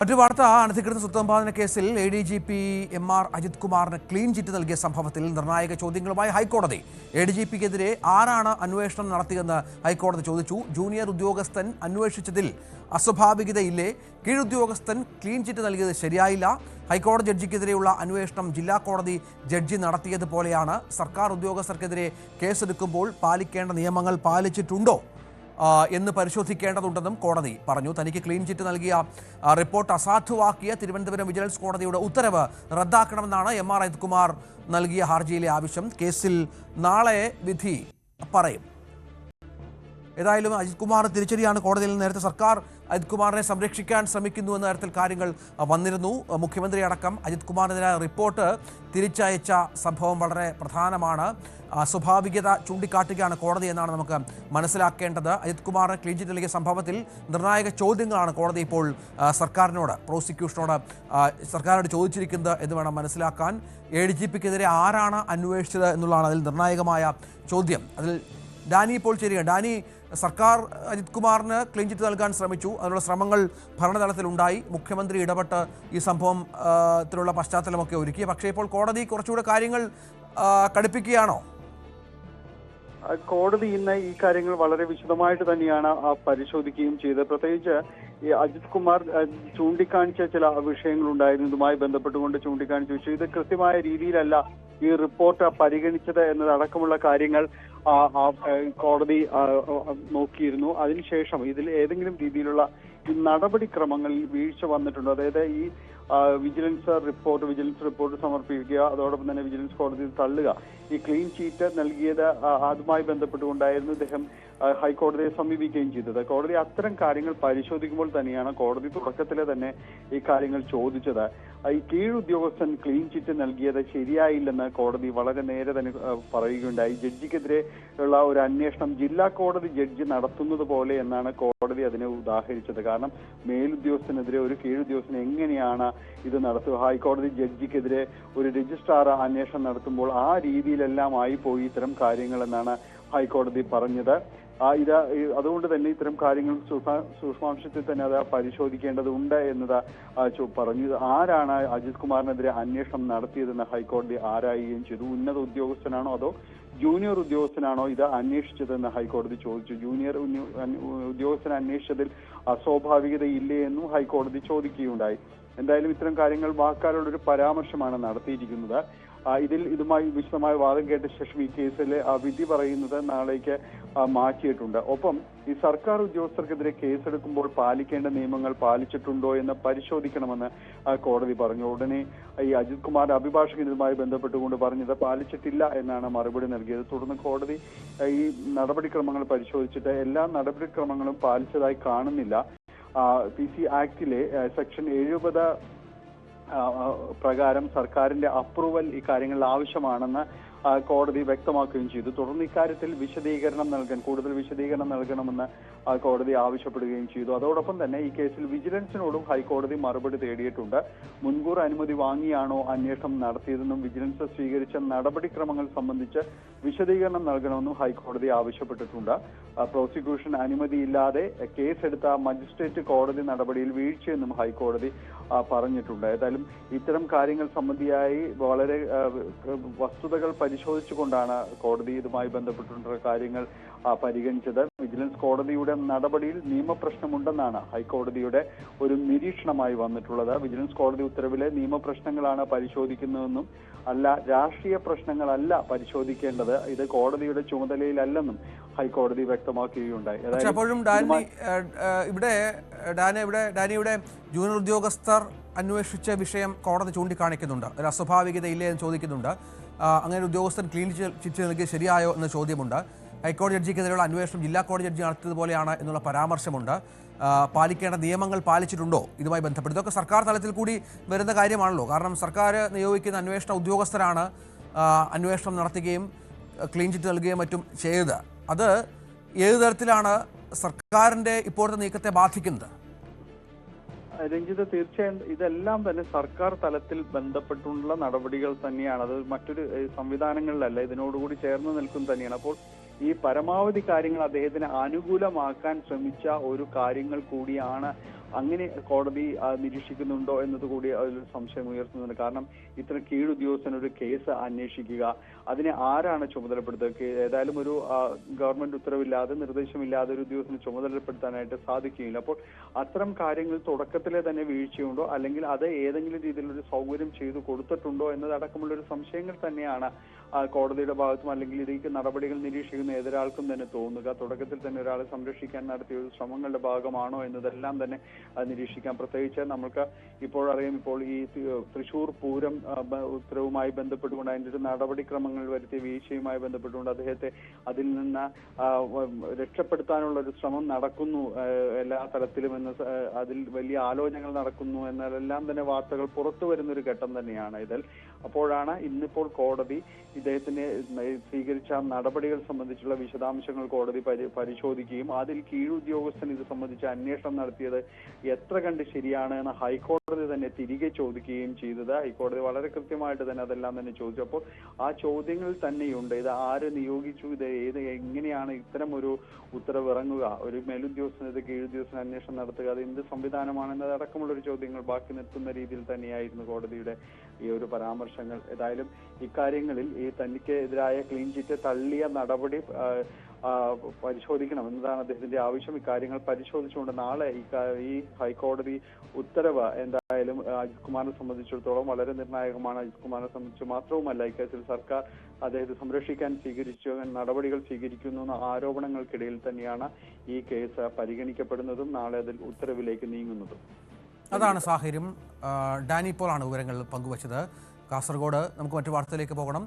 മറ്റൊരു വാർത്ത, അനധികൃത സ്വത്തസമ്പാദന കേസിൽ ADGP MR അജിത് കുമാറിന് ക്ലീൻ ചിറ്റ് നൽകിയ സംഭവത്തിൽ നിർണായക ചോദ്യങ്ങളുമായി ഹൈക്കോടതി. ADGPക്കെതിരെ ആരാണ് അന്വേഷണം നടത്തിയെന്ന് ഹൈക്കോടതി ചോദിച്ചു. ജൂനിയർ ഉദ്യോഗസ്ഥൻ അന്വേഷിച്ചതിൽ അസ്വാഭാവികതയില്ലേ? കീഴുദ്യോഗസ്ഥൻ ക്ലീൻ ചിറ്റ് നൽകിയത് ശരിയായില്ല. ഹൈക്കോടതി ജഡ്ജിക്കെതിരെയുള്ള അന്വേഷണം ജില്ലാ കോടതി ജഡ്ജി നടത്തിയതുപോലെയാണ്. സർക്കാർ ഉദ്യോഗസ്ഥർക്കെതിരെ കേസെടുക്കുമ്പോൾ പാലിക്കേണ്ട നിയമങ്ങൾ പാലിച്ചിട്ടുണ്ടോ എന്ന് പരിശോധിക്കേണ്ടതുണ്ടെന്നും കോടതി പറഞ്ഞു. തനിക്ക് ക്ലീൻ ചിറ്റ് നൽകിയ റിപ്പോർട്ട് അസാധുവാക്കിയ തിരുവനന്തപുരം വിജിലൻസ് കോടതിയുടെ ഉത്തരവ് റദ്ദാക്കണമെന്നാണ് MR അജിത് കുമാർ നൽകിയ ഹർജിയിലെ ആവശ്യം. കേസിൽ നാളെ വിധി പറയും. ഏതായാലും അജിത് കുമാർ തിരിച്ചടിയാണ് കോടതിയിൽ നിന്ന്. നേരത്തെ സർക്കാർ അജിത് കുമാറിനെ സംരക്ഷിക്കാൻ ശ്രമിക്കുന്നു എന്ന തരത്തിൽ കാര്യങ്ങൾ വന്നിരുന്നു. മുഖ്യമന്ത്രി അടക്കം അജിത് കുമാറിനെതിരായ റിപ്പോർട്ട് തിരിച്ചയച്ച സംഭവം വളരെ പ്രധാനമാണ്. സ്വാഭാവികത ചൂണ്ടിക്കാട്ടുകയാണ് കോടതി എന്നാണ് നമുക്ക് മനസ്സിലാക്കേണ്ടത്. അജിത് കുമാറിന് ക്ലീൻ ചിറ്റ് നൽകിയ സംഭവത്തിൽ നിർണായക ചോദ്യങ്ങളാണ് കോടതി ഇപ്പോൾ പ്രോസിക്യൂഷനോട് ചോദിച്ചിരിക്കുന്നത് എന്ന് വേണം മനസ്സിലാക്കാൻ. ADGPക്കെതിരെ ആരാണ് അന്വേഷിച്ചത് എന്നുള്ളതാണ് അതിൽ നിർണായകമായ ചോദ്യം. അതിൽ ഡാനി ഇപ്പോൾ ചേരുക. ഡാനി, സർക്കാർ അജിത് കുമാറിന് ക്ലീൻ ചിറ്റ് നൽകാൻ ശ്രമിച്ചു. അതിനുള്ള ശ്രമങ്ങൾ ഭരണതലത്തിലുണ്ടായി. മുഖ്യമന്ത്രി ഇടപെട്ട് ഈ സംഭവത്തിലുള്ള പശ്ചാത്തലമൊക്കെ ഒരുക്കി. പക്ഷേ ഇപ്പോൾ കോടതി കുറച്ചുകൂടെ കാര്യങ്ങൾ കടുപ്പിക്കുകയാണോ? കോടതി ഇന്ന് ഈ കാര്യങ്ങൾ വളരെ വിശദമായിട്ട് തന്നെയാണ് പരിശോധിക്കുകയും ചെയ്തത്. പ്രത്യേകിച്ച് ഈ അജിത് കുമാർ ചൂണ്ടിക്കാണിച്ച ചില വിഷയങ്ങളുണ്ടായിരുന്നു. ഇതുമായി ബന്ധപ്പെട്ടുകൊണ്ട് ചൂണ്ടിക്കാണിച്ച വിഷയം ഇത് കൃത്യമായ രീതിയിലല്ല ഈ റിപ്പോർട്ട് പരിഗണിച്ചത് എന്നതടക്കമുള്ള കാര്യങ്ങൾ കോടതി നോക്കിയിരുന്നു. അതിനുശേഷം ഇതിൽ ഏതെങ്കിലും രീതിയിലുള്ള ഈ നടപടിക്രമങ്ങളിൽ വീഴ്ച വന്നിട്ടുണ്ടോ, അതായത് ഈ വിജിലൻസ് റിപ്പോർട്ട് സമർപ്പിക്കുക, അതോടൊപ്പം തന്നെ വിജിലൻസ് കോടതിയിൽ തള്ളുക, ഈ ക്ലീൻ ചീറ്റ് നൽകിയത് അതുമായി ബന്ധപ്പെട്ടുകൊണ്ടായിരുന്നു ഇദ്ദേഹം ഹൈക്കോടതിയെ സമീപിക്കുകയും ചെയ്തത്. കോടതി അത്തരം കാര്യങ്ങൾ പരിശോധിക്കുമ്പോൾ തന്നെയാണ് കോടതി തുടക്കത്തിലെ തന്നെ ഈ കാര്യങ്ങൾ ചോദിച്ചത്. ഈ കീഴുദ്യോഗസ്ഥൻ ക്ലീൻ ചിറ്റ് നൽകിയത് ശരിയായില്ലെന്ന് കോടതി വളരെ നേരെ തന്നെ പറയുകയുണ്ടായി. ജഡ്ജിക്കെതിരെ ഉള്ള ഒരു അന്വേഷണം ജില്ലാ കോടതി ജഡ്ജി നടത്തുന്നത് പോലെ എന്നാണ് കോടതി അതിനെ ഉദാഹരിച്ചത്. കാരണം മേലുദ്യോഗസ്ഥനെതിരെ ഒരു കീഴുദ്യോഗസ്ഥൻ എങ്ങനെയാണ് ഇത് നടത്തുക? ഹൈക്കോടതി ജഡ്ജിക്കെതിരെ ഒരു രജിസ്ട്രാർ അന്വേഷണം നടത്തുമ്പോൾ ആ രീതിയിലെല്ലാം ആയിപ്പോയി ഇത്തരം കാര്യങ്ങൾ എന്നാണ് ഹൈക്കോടതി പറഞ്ഞത്. അതുകൊണ്ട് തന്നെ ഇത്തരം കാര്യങ്ങൾ സൂക്ഷ്മാംശത്തിൽ തന്നെ അത് പരിശോധിക്കേണ്ടതുണ്ട് എന്നത് പറഞ്ഞു. ആരാണ് അജിത് കുമാറിനെതിരെ അന്വേഷണം നടത്തിയതെന്ന് ഹൈക്കോടതി ആരായുകയും ചെയ്തു. ഉന്നത ഉദ്യോഗസ്ഥനാണോ അതോ ജൂനിയർ ഉദ്യോഗസ്ഥനാണോ ഇത് അന്വേഷിച്ചതെന്ന് ഹൈക്കോടതി ചോദിച്ചു. ജൂനിയർ ഉദ്യോഗസ്ഥനെ അന്വേഷിച്ചതിൽ അസ്വാഭാവികതയില്ലേ എന്നും ഹൈക്കോടതി ചോദിക്കുകയുണ്ടായി. എന്തായാലും ഇത്തരം കാര്യങ്ങൾ വാക്കാലുള്ള ഒരു പരാമർശമാണ് നടത്തിയിരിക്കുന്നത്. ഇതുമായി വിശദമായ വാദം കേട്ട ശേഷം ഈ കേസിലെ വിധി പറയുന്നത് നാളേക്ക് മാറ്റിയിട്ടുണ്ട്. ഒപ്പം ഈ സർക്കാർ ഉദ്യോഗസ്ഥർക്കെതിരെ കേസെടുക്കുമ്പോൾ പാലിക്കേണ്ട നിയമങ്ങൾ പാലിച്ചിട്ടുണ്ടോ എന്ന് പരിശോധിക്കണമെന്ന് കോടതി പറഞ്ഞു. ഉടനെ ഈ അജിത് കുമാറിന്റെ അഭിഭാഷകൻ ഇതുമായി ബന്ധപ്പെട്ടുകൊണ്ട് പറഞ്ഞത് പാലിച്ചിട്ടില്ല എന്നാണ് മറുപടി നൽകിയത്. തുടർന്ന് കോടതി ഈ നടപടിക്രമങ്ങൾ പരിശോധിച്ചിട്ട് എല്ലാ നടപടിക്രമങ്ങളും പാലിച്ചതായി കാണുന്നില്ല. PC ആക്ടിലെ സെക്ഷൻ 70 പ്രകാരം സർക്കാരിന്റെ അപ്രൂവൽ ഇക്കാര്യങ്ങളിൽ ആവശ്യമാണെന്ന് കോടതി വ്യക്തമാക്കുകയും ചെയ്തു. തുടർന്ന് ഇക്കാര്യത്തിൽ കൂടുതൽ വിശദീകരണം നൽകണമെന്ന് കോടതി ആവശ്യപ്പെടുകയും ചെയ്തു. അതോടൊപ്പം തന്നെ ഈ കേസിൽ വിജിലൻസിനോടും ഹൈക്കോടതി മറുപടി തേടിയിട്ടുണ്ട്. മുൻകൂർ അനുമതി വാങ്ങിയാണോ അന്വേഷണം നടത്തിയതെന്നും വിജിലൻസ് സ്വീകരിച്ച നടപടിക്രമങ്ങൾ സംബന്ധിച്ച് വിശദീകരണം നൽകണമെന്നും ഹൈക്കോടതി ആവശ്യപ്പെട്ടിട്ടുണ്ട്. പ്രോസിക്യൂഷൻ അനുമതിയില്ലാതെ കേസെടുത്ത മജിസ്ട്രേറ്റ് കോടതി നടപടിയിൽ വീഴ്ചയെന്നും ഹൈക്കോടതി പറഞ്ഞിട്ടുണ്ട്. ഏതായാലും ഇത്തരം കാര്യങ്ങൾ സംബന്ധിയായി വളരെ വസ്തുതകൾ പരിശോധിച്ചുകൊണ്ടാണ് കോടതി ഇതുമായി ബന്ധപ്പെട്ടുള്ള കാര്യങ്ങൾ പരിഗണിച്ചത്. വിജിലൻസ് കോടതിയുടെ നടപടിയിൽ നിയമപ്രശ്നമുണ്ടെന്നാണ് ഹൈക്കോടതിയുടെ ഒരു നിരീക്ഷണമായി വന്നിട്ടുള്ളത്. വിജിലൻസ് കോടതി ഉത്തരവിലെ നിയമപ്രശ്നങ്ങളാണ് പരിശോധിക്കുന്നതെന്നും അല്ല രാഷ്ട്രീയ പ്രശ്നങ്ങളല്ല പരിശോധിക്കേണ്ടത്, ഇത് കോടതിയുടെ ചുമതലയിലല്ലെന്നും ഹൈക്കോടതി വ്യക്തമാക്കുകയുണ്ടായി. അപ്പോഴും ഇവിടെ ജൂനിയർ ഉദ്യോഗസ്ഥർ അന്വേഷിച്ച വിഷയം കോടതി ചൂണ്ടിക്കാണിക്കുന്നുണ്ട്. ഒരു അസ്വാഭാവികത ഇല്ലേ എന്ന് ചോദിക്കുന്നുണ്ട്. അങ്ങനെ ഉദ്യോഗസ്ഥൻ ക്ലീൻ ചിറ്റ് നൽകിയത് ശരിയായോ എന്ന ചോദ്യമുണ്ട്. ഹൈക്കോടതി ജഡ്ജിക്കെതിരെയുള്ള അന്വേഷണം ജില്ലാ കോടതി ജഡ്ജി നടത്തിയതുപോലെയാണ് എന്നുള്ള പരാമർശമുണ്ട്. പാലിക്കേണ്ട നിയമങ്ങൾ പാലിച്ചിട്ടുണ്ടോ ഇതുമായി ബന്ധപ്പെട്ട്? ഇതൊക്കെ സർക്കാർ തലത്തിൽ കൂടി വരുന്ന കാര്യമാണല്ലോ. കാരണം സർക്കാർ നിയോഗിക്കുന്ന അന്വേഷണ ഉദ്യോഗസ്ഥരാണ് അന്വേഷണം നടത്തുകയും ക്ലീൻ ചിറ്റ് നൽകുകയും മറ്റും ചെയ്തത്. അത് ഏത് തരത്തിലാണ് സർക്കാരിൻ്റെ ഇപ്പോഴത്തെ നീക്കത്തെ ബാധിക്കുന്നത്? രഞ്ജിത്ത്, തീർച്ചയായും ഇതെല്ലാം തന്നെ സർക്കാർ തലത്തിൽ ബന്ധപ്പെട്ടുള്ള നടപടികൾ തന്നെയാണ്. അത് മറ്റൊരു സംവിധാനങ്ങളിലല്ല, ഇതിനോടുകൂടി ചേർന്ന് നിൽക്കുന്ന തന്നെയാണ്. അപ്പോൾ ഈ പരമാവധി കാര്യങ്ങൾ അദ്ദേഹത്തിന് അനുകൂലമാക്കാൻ ശ്രമിച്ച ഒരു കാര്യങ്ങൾ കൂടിയാണ് അങ്ങനെ കോടതി നിരീക്ഷിക്കുന്നുണ്ടോ എന്നതുകൂടി അതിൽ സംശയം ഉയർത്തുന്നുണ്ട്. കാരണം ഇത്തരം കീഴുദ്യോഗസ്ഥൻ ഒരു കേസ് അന്വേഷിക്കുക, അതിനെ ആരാണ് ചുമതലപ്പെടുത്തുക? ഏതായാലും ഒരു ഗവൺമെന്റ് ഉത്തരവില്ലാതെ, നിർദ്ദേശമില്ലാതെ ഒരു ഉദ്യോഗസ്ഥനെ ചുമതലപ്പെടുത്താനായിട്ട് സാധിക്കുകയില്ല. അപ്പോൾ അത്തരം കാര്യങ്ങൾ തുടക്കത്തിലെ തന്നെ വീഴ്ചയുണ്ടോ, അല്ലെങ്കിൽ അത് ഏതെങ്കിലും രീതിയിലൊരു സൗകര്യം ചെയ്തു കൊടുത്തിട്ടുണ്ടോ എന്നതടക്കമുള്ള ഒരു സംശയങ്ങൾ തന്നെയാണ് കോടതിയുടെ ഭാഗത്തും അല്ലെങ്കിൽ ഇതിലേക്ക് നടപടികൾ നിരീക്ഷിക്കുന്ന ഏതൊരാൾക്കും തന്നെ തോന്നുക. തുടക്കത്തിൽ തന്നെ ഒരാളെ സംരക്ഷിക്കാൻ നടത്തിയ ഒരു ശ്രമങ്ങളുടെ ഭാഗമാണോ എന്നതെല്ലാം തന്നെ നിരീക്ഷിക്കാം. പ്രത്യേകിച്ച് നമുക്ക് ഇപ്പോഴറിയാം, ഇപ്പോൾ ഈ തൃശൂർ പൂരം ഉത്തരവുമായി ബന്ധപ്പെട്ടുകൊണ്ട് അതിൻ്റെ ഒരു നടപടിക്രമങ്ങൾ വരുത്തിയ വീഴ്ചയുമായി ബന്ധപ്പെട്ടുകൊണ്ട് അദ്ദേഹത്തെ അതിൽ നിന്ന് രക്ഷപ്പെടുത്താനുള്ള ഒരു ശ്രമം നടക്കുന്നു എല്ലാ തലത്തിലും എന്ന്, അതിൽ വലിയ ആലോചനകൾ നടക്കുന്നു എന്നതെല്ലാം തന്നെ വാർത്തകൾ പുറത്തു വരുന്ന ഒരു ഘട്ടം തന്നെയാണ് ഇതിൽ. അപ്പോഴാണ് ഇന്നിപ്പോൾ കോടതി ഇദ്ദേഹത്തിന് സ്വീകരിച്ച നടപടികൾ സംബന്ധിച്ചുള്ള വിശദാംശങ്ങൾ കോടതി പരിശോധിക്കുകയും അതിൽ കീഴുദ്യോഗസ്ഥൻ ഇത് സംബന്ധിച്ച് അന്വേഷണം നടത്തിയത് എത്ര കണ്ട് ശരിയാണ് എന്ന് ഹൈക്കോടതി തന്നെ തിരികെ ചോദിക്കുകയും ചെയ്തത്. ഹൈക്കോടതി വളരെ കൃത്യമായിട്ട് തന്നെ അതെല്ലാം തന്നെ ചോദിച്ചു. അപ്പോൾ ആ ചോദ്യങ്ങൾ തന്നെയുണ്ട്. ഇത് ആര് നിയോഗിച്ചു, ഇത് എങ്ങനെയാണ് ഇത്തരം ഒരു ഉത്തരവ് ഇറങ്ങുക, ഒരു മേലുദ്യോഗസ്ഥന് കീഴുദ്യോഗസ്ഥന് അന്വേഷണം നടത്തുക, അത് എന്ത് സംവിധാനമാണെന്നത് അടക്കമുള്ള ഒരു ചോദ്യങ്ങൾ ബാക്കി നിർത്തുന്ന രീതിയിൽ തന്നെയായിരുന്നു കോടതിയുടെ ഈ ഒരു പരാമർശങ്ങൾ. ഏതായാലും ഇക്കാര്യങ്ങളിൽ ഈ തനിക്ക് എതിരായ ക്ലീൻ ചിറ്റ് തള്ളിയ നടപടി പരിശോധിക്കണം എന്നതാണ് അദ്ദേഹത്തിന്റെ ആവശ്യം. ഇക്കാര്യങ്ങൾ പരിശോധിച്ചുകൊണ്ട് നാളെ ഈ ഹൈക്കോടതി ഉത്തരവ് എന്തായാലും അജിത് കുമാറിനെ സംബന്ധിച്ചിടത്തോളം വളരെ നിർണായകമാണ്. അജിത് കുമാറിനെ സംബന്ധിച്ച് മാത്രവുമല്ല, ഇക്കാര്യത്തിൽ സർക്കാർ അദ്ദേഹത്തെ സംരക്ഷിക്കാൻ നടപടികൾ സ്വീകരിക്കുന്നു എന്ന ആരോപണങ്ങൾക്കിടയിൽ തന്നെയാണ് ഈ കേസ് പരിഗണിക്കപ്പെടുന്നതും നാളെ അതിൽ ഉത്തരവിലേക്ക് നീങ്ങുന്നതും. അതാണ് സാഹചര്യം. ഡാനി പോളാണ് വിവരങ്ങൾ പങ്കുവച്ചത്. കാസർഗോഡ്. നമുക്ക് മറ്റു വാർത്തയിലേക്ക് പോകണം.